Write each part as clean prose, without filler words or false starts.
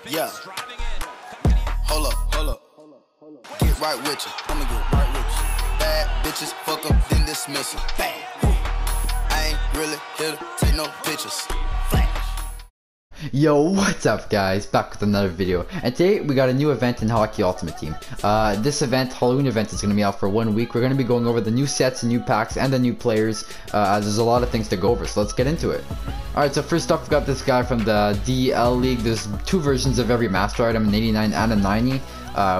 Yeah. Hold up. Get right with you. I'ma get right with you. Bad bitches, fuck up, then dismiss 'em. Bang. I ain't really here to take no pictures. Yo, what's up guys, back with another video, and today we got a new event in Hockey Ultimate Team. This event, Halloween event, is going to be out for 1 week. We're going to be going over the new sets, new packs, and the new players, as there's a lot of things to go over, so let's get into it. Alright, so first off, we got this guy from the DL League. There's two versions of every master item, an 89 and a 90.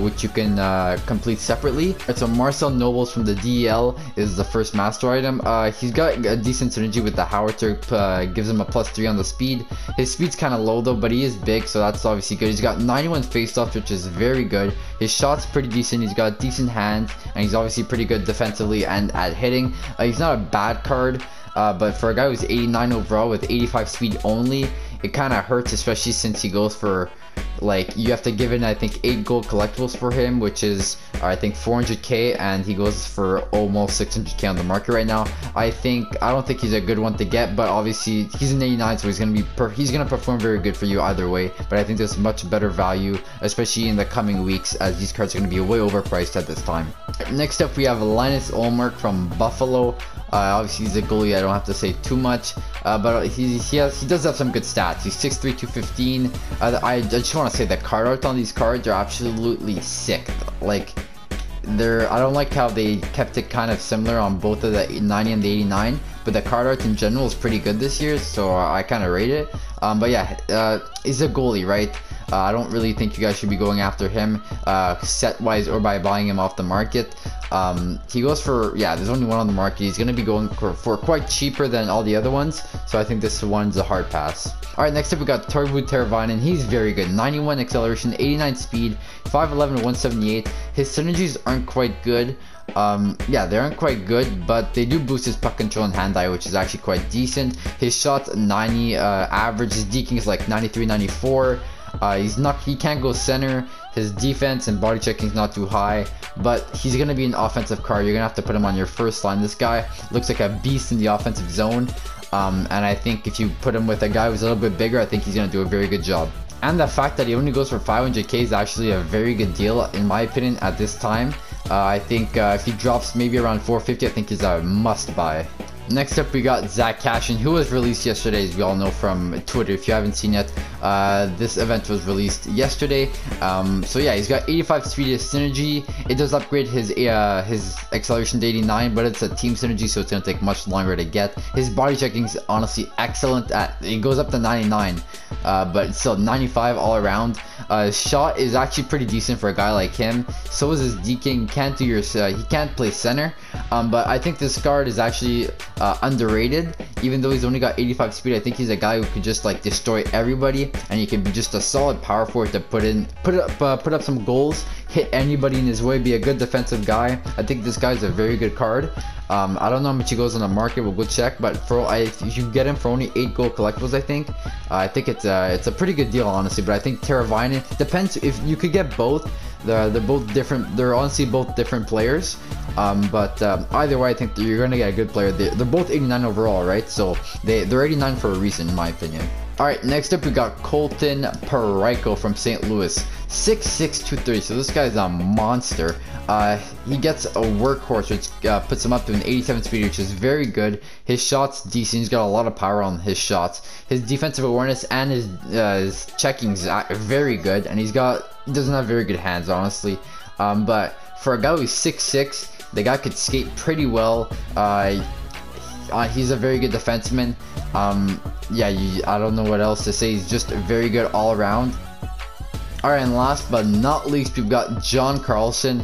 Which you can complete separately. Alright, so MARCEL NOEBELS from the DEL is the first master item. He's got a decent synergy with the howitzer, gives him a +3 on the speed. His speed's kind of low though, but he is big, so that's obviously good. He's got 91 faceoffs, which is very good. His shot's pretty decent. He's got decent hands, and he's obviously pretty good defensively and at hitting. He's not a bad card, but for a guy who's 89 overall with 85 speed only, it kind of hurts, especially since he goes for, like, you have to give in I think 8 gold collectibles for him, which is I think 400k, and he goes for almost 600k on the market right now. I don't think he's a good one to get, but obviously he's an 89, so he's gonna perform very good for you either way. But I think there's much better value, especially in the coming weeks, as these cards are gonna be way overpriced at this time. Next up, we have Linus Ullmark from Buffalo. Obviously he's a goalie, I don't have to say too much, but he does have some good stats. He's 6'3", 215. I just want to say the card art on these cards are absolutely sick. Like, I don't like how they kept it kind of similar on both of the 90 and the 89, but the card art in general is pretty good this year, so I kind of rate it. But yeah, he's a goalie, right? I don't really think you guys should be going after him set wise or by buying him off the market. He goes for, yeah, there's only one on the market. He's going to be going for quite cheaper than all the other ones, so I think this one's a hard pass. Alright, next up we got Turbo Teravainen. He's very good. 91 acceleration, 89 speed, 5'11", 178. His synergies aren't quite good. Yeah, they aren't quite good, but they do boost his puck control and hand-eye, which is actually quite decent. His shot's 90 average. His deking is like 93, 94. He can't go center. His defense and body checking is not too high, but he's gonna be an offensive card. You're gonna have to put him on your first line. This guy looks like a beast in the offensive zone, and I think if you put him with a guy who's a little bit bigger, I think he's gonna do a very good job. And the fact that he only goes for 500k is actually a very good deal, in my opinion, at this time. I think if he drops maybe around 450, I think he's a must buy. Next up, we got ZACK, who was released yesterday, as we all know from Twitter. If you haven't seen yet, this event was released yesterday. So yeah, he's got 85 speed synergy. It does upgrade his acceleration to 89, but it's a team synergy, so it's gonna take much longer to get. His body checking is honestly excellent. It goes up to 99, but it's still 95 all around. His shot is actually pretty decent for a guy like him. So is his deking. He can't play center, but I think this card is actually underrated. Even though he's only got 85 speed, I think he's a guy who could just like destroy everybody, and he can be just a solid power forward to put up some goals, hit anybody in his way, be a good defensive guy. I think this guy's a very good card. I don't know how much he goes on the market, we'll go check, but if you get him for only 8 gold collectibles, I think it's a pretty good deal, honestly. But I think Teravainen, depends if you could get both. They're both different. They're honestly both different players. But either way, I think you're gonna get a good player. They're both 89 overall, right? So they're 89 for a reason, in my opinion. Alright, next up we got Colton Parayko from St. Louis. 6'6", 230, so this guy's a monster. He gets a workhorse, which puts him up to an 87 speed, which is very good. His shot's decent. He's got a lot of power on his shots. His defensive awareness and his checking is very good, and he doesn't have very good hands, honestly. But for a guy who's 6'6", the guy could skate pretty well. He's a very good defenseman. Yeah, I don't know what else to say. He's just very good all around. Alright, and last but not least, we've got John Carlson.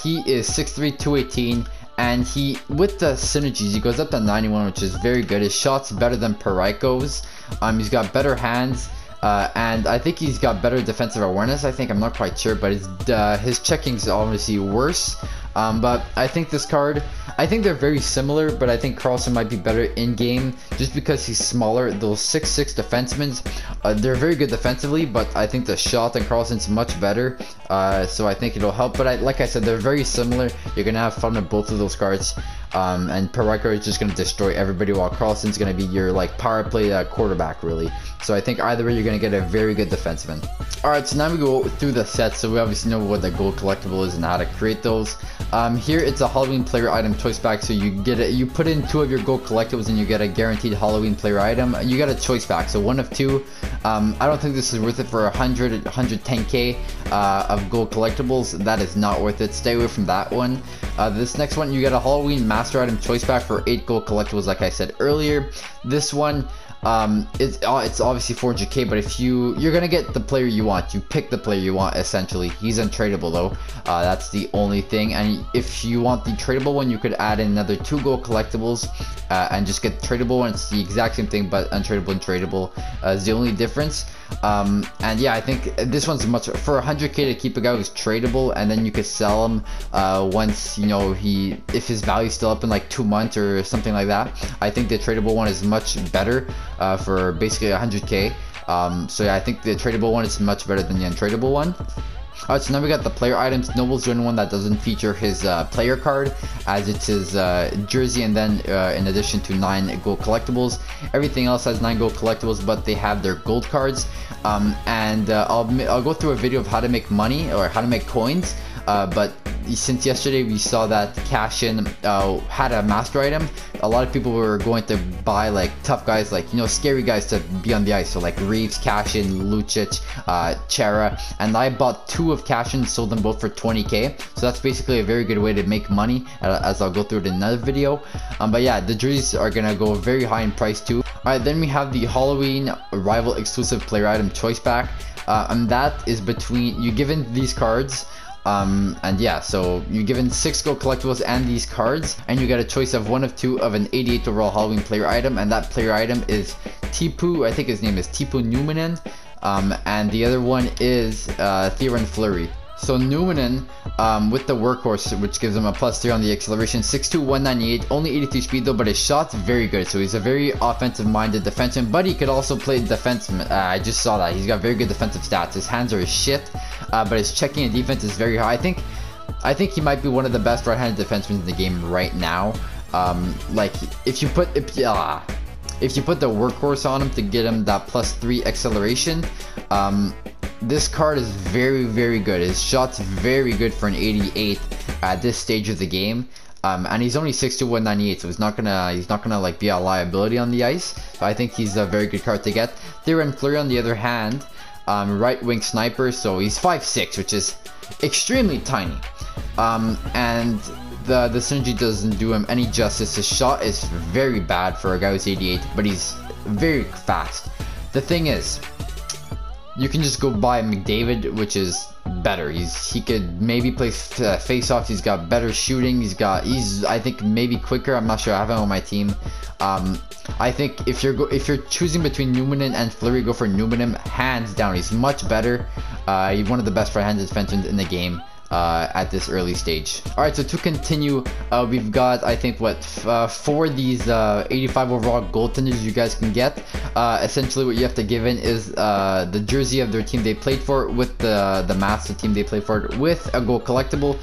He is 6'3", 218, and with the synergies, he goes up to 91, which is very good. His shot's better than Parayko's. He's got better hands, and I think he's got better defensive awareness. I'm not quite sure, but his checking is obviously worse. But I think this card, they're very similar, but I think Carlson might be better in game just because he's smaller. Those 6'6" defensemen, they're very good defensively, but I think the shot on Carlson's much better. So I think it'll help. But like I said, they're very similar. You're gonna have fun with both of those cards. and Parayko is just going to destroy everybody, while Carlson's going to be your like power play quarterback really. So I think either way you're going to get a very good defenseman. Alright, so now we go through the sets, so we obviously know what the gold collectible is and how to create those. Here it's a Halloween player item choice pack, so you get it, you put in 2 of your gold collectibles and you get a guaranteed Halloween player item. You get a choice pack, so 1 of 2. I don't think this is worth it for 110k of gold collectibles. That is not worth it. Stay away from that one. This next one, you get a Halloween master item choice pack for 8 gold collectibles, like I said earlier. This one, it's obviously 400k, but if you're gonna get the player you want, you pick the player you want essentially. He's untradeable though, that's the only thing. And if you want the tradable one, you could add in another 2 gold collectibles and just get the tradable one. It's the exact same thing, but untradeable and tradable is the only difference. And yeah, I think this one's much for 100k to keep a guy who's tradable, and then you could sell him once, you know, if his value's still up in like 2 months or something like that. I think the tradable one is much better for basically 100k. So yeah, I think the tradable one is much better than the untradeable one. Alright, so now we got the player items. Nobel's the only one that doesn't feature his player card, as it's his jersey, and then in addition to 9 gold collectibles. Everything else has 9 gold collectibles, but they have their gold cards. I'll go through a video of how to make money or how to make coins. But since yesterday we saw that KASSIAN had a master item, a lot of people were going to buy like tough guys, like, you know, scary guys to be on the ice. So like Reeves, KASSIAN, Lucic, Chera, and I bought 2 of KASSIAN, sold them both for 20k. So that's basically a very good way to make money, as I'll go through it in another video. But yeah, the jerseys are gonna go very high in price too. Alright, then we have the Halloween rival exclusive player item choice pack, and that is between, you given these cards. And yeah, so you're given 6 gold collectibles and these cards, and you get a choice of 1 of 2 of an 88 overall Halloween player item, and that player item is Tipu, I think his name is Tipu Numminen, and the other one is Theoren Fleury. So Numminen, with the workhorse, which gives him a +3 on the acceleration, 6'2", 198, only 83 speed though, but his shot's very good. So he's a very offensive-minded defenseman, but he could also play defenseman. I just saw that. He's got very good defensive stats. His hands are shit, but his checking and defense is very high. I think he might be one of the best right-handed defensemen in the game right now. Like if you put the workhorse on him to get him that +3 acceleration, this card is very, very good. His shot's very good for an 88 at this stage of the game. And he's only 6'2", 198, so he's not gonna like be a liability on the ice. So I think he's a very good card to get. Theoren Fleury, on the other hand, right wing sniper, so he's 5'6", which is extremely tiny. And the synergy doesn't do him any justice. His shot is very bad for a guy who's 88, but he's very fast. The thing is, you can just go buy McDavid, which is better. He could maybe play face-offs. He's got better shooting. He's I think maybe quicker. I'm not sure. I have him on my team. I think if you're choosing between Numminen and Fleury, go for Numminen hands down. He's much better. He's one of the best right-handed defensemen in the game at this early stage. Alright, so to continue, we've got, I think, what, 4 of these 85 overall goaltenders you guys can get. Essentially what you have to give in is the jersey of their team they played for, with the mask of the team they played for, with a gold collectible.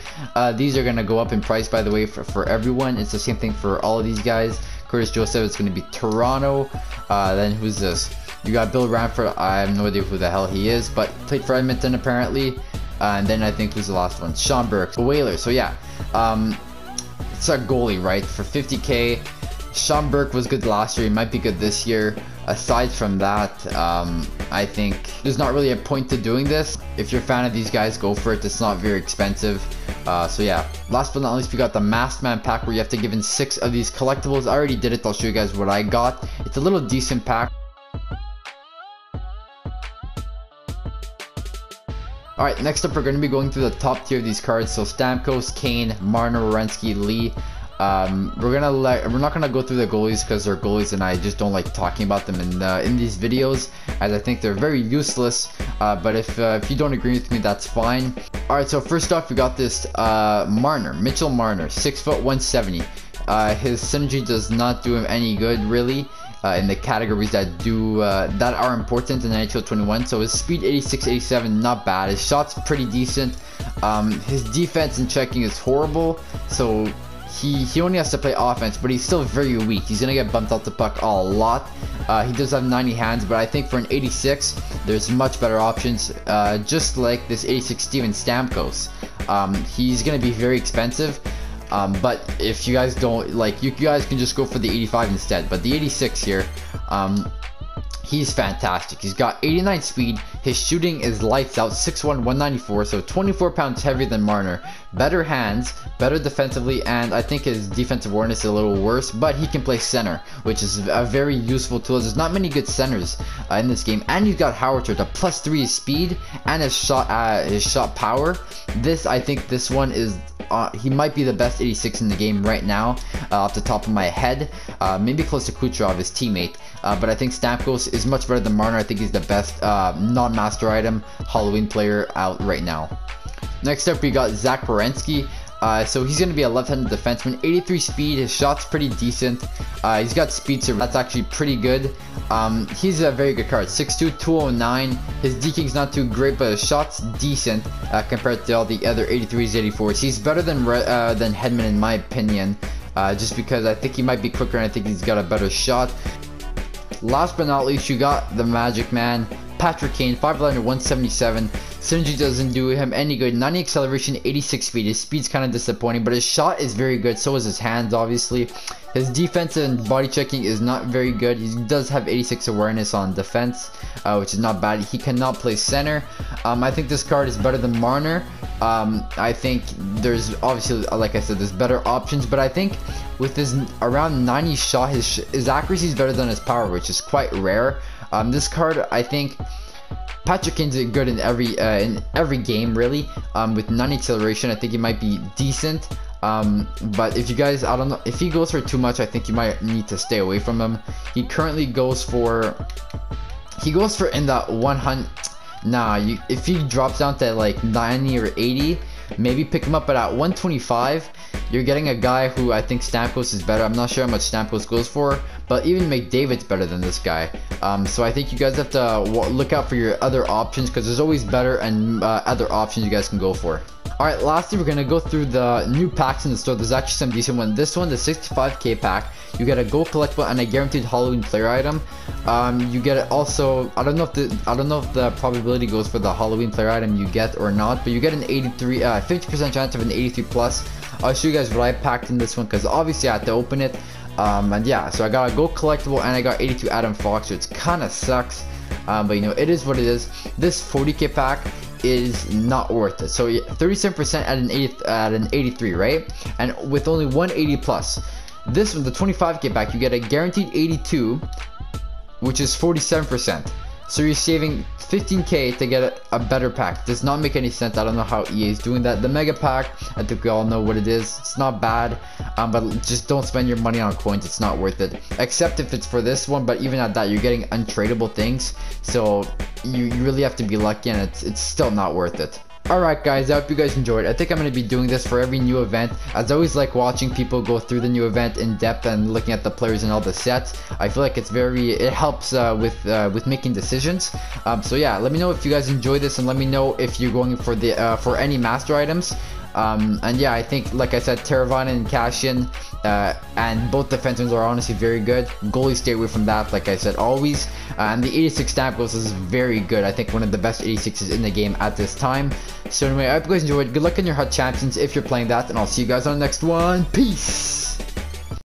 These are going to go up in price, by the way, for everyone. It's the same thing for all of these guys. Curtis Joseph, it's going to be Toronto. Then who's this? You got Bill Ranford. I have no idea who the hell he is, but played for Edmonton apparently. And then I think who's the last one? Sean Burke, Whalers. So yeah, it's a goalie, right? For 50k, Sean Burke was good last year. He might be good this year. Aside from that, I think there's not really a point to doing this. If you're a fan of these guys, go for it. It's not very expensive. So yeah, last but not least, we got the Masked Man pack, where you have to give in 6 of these collectibles. I already did it. I'll show you guys what I got. It's a little decent pack. Alright, next up we're going to be going through the top tier of these cards. So Stamkos, Kane, Marner, Werenski, Lee. We're not gonna go through the goalies because they're goalies and I just don't like talking about them in these videos, as I think they're very useless. But if you don't agree with me, that's fine. Alright, so first off, we got this Marner, Mitchell Marner, 6', 170. His synergy does not do him any good, really. In the categories that are important in NHL 21. So his speed 86, 87, not bad. His shot's pretty decent. His defense and checking is horrible. So he only has to play offense, but he's still very weak. He's gonna get bumped off the puck a lot. He does have 90 hands, but I think for an 86, there's much better options. Just like this 86 Steven Stamkos. He's gonna be very expensive. But if you guys don't like, you guys can just go for the 85 instead. But the 86 here, he's fantastic. He's got 89 speed. His shooting is lights out, 6'1", 194, so 24 pounds heavier than Marner. Better hands, better defensively, and I think his defensive awareness is a little worse, but he can play center, which is a very useful tool. There's not many good centers in this game, and he's got Howard to +3 speed and his shot power. I think this one is he might be the best 86 in the game right now, off the top of my head. Maybe close to Kucherov, his teammate. But I think Stamkos is much better than Marner. I think he's the best non-master item Halloween player out right now. Next up, we got ZACK. So he's going to be a left-handed defenseman, 83 speed, his shot's pretty decent. He's got speed, so that's actually pretty good. He's a very good card, 6'2", 209. His DKing's not too great, but his shot's decent compared to all the other 83s, 84s. He's better than Hedman in my opinion, just because I think he might be quicker and I think he's got a better shot. Last but not least, you got the Magic Man, Patrick Kane, 5'11", 177. Synergy doesn't do him any good. 90 acceleration, 86 speed. His speed's kind of disappointing, but his shot is very good. So is his hands, obviously. His defense and body checking is not very good. He does have 86 awareness on defense, which is not bad. He cannot play center. I think this card is better than Marner. I think there's obviously, like I said, there's better options, but I think with his around 90 shot, his accuracy is better than his power, which is quite rare. This card, I think, Patrick Kane's good in every game, really. With 90 acceleration, I think he might be decent. But if you guys, I don't know, if he goes for too much, I think you might need to stay away from him. He currently goes for in that 100. Nah, if he drops down to like 90 or 80, maybe pick him up. But at 125, you're getting a guy who I think Stamkos is better. I'm not sure how much Stamkos goes for, but even McDavid's better than this guy. So I think you guys have to look out for your other options, because there's always better and other options you guys can go for. Alright, lastly, we're going to go through the new packs in the store. There's actually some decent ones. This one, the 65k pack, you get a gold collectible and a guaranteed Halloween player item. You get it also, I don't know if the probability goes for the Halloween player item you get or not, but you get an 50% chance of an 83 plus. I'll show you guys what I packed in this one, because obviously I had to open it. And yeah, so I got a gold collectible and I got 82 Adam Fox, which kind of sucks. But you know, it is what it is. This 40k pack is not worth it. So 37% at an 83, right? And with only 180 plus. This one, the 25k pack, you get a guaranteed 82, which is 47%. So you're saving 15k to get a better pack. Does not make any sense. I don't know how EA is doing that. The mega pack, I think we all know what it is. It's not bad, but just don't spend your money on coins. It's not worth it, except if it's for this one. But even at that, you're getting untradeable things, so you really have to be lucky, and it's still not worth it. Alright guys, I hope you guys enjoyed. I think I'm going to be doing this for every new event, as I always like watching people go through the new event in depth and looking at the players and all the sets. I feel like it helps with making decisions. So yeah, let me know if you guys enjoy this, and let me know if you're going for the for any master items. And yeah, I think, like I said, Teravainen and KASSIAN, and both defensemen are honestly very good. Goalies, stay away from that, like I said, always. And the 86 Stamkos is very good. I think one of the best 86s in the game at this time. So anyway, I hope you guys enjoyed. Good luck in your Hut Champions if you're playing that, and I'll see you guys on the next one. Peace!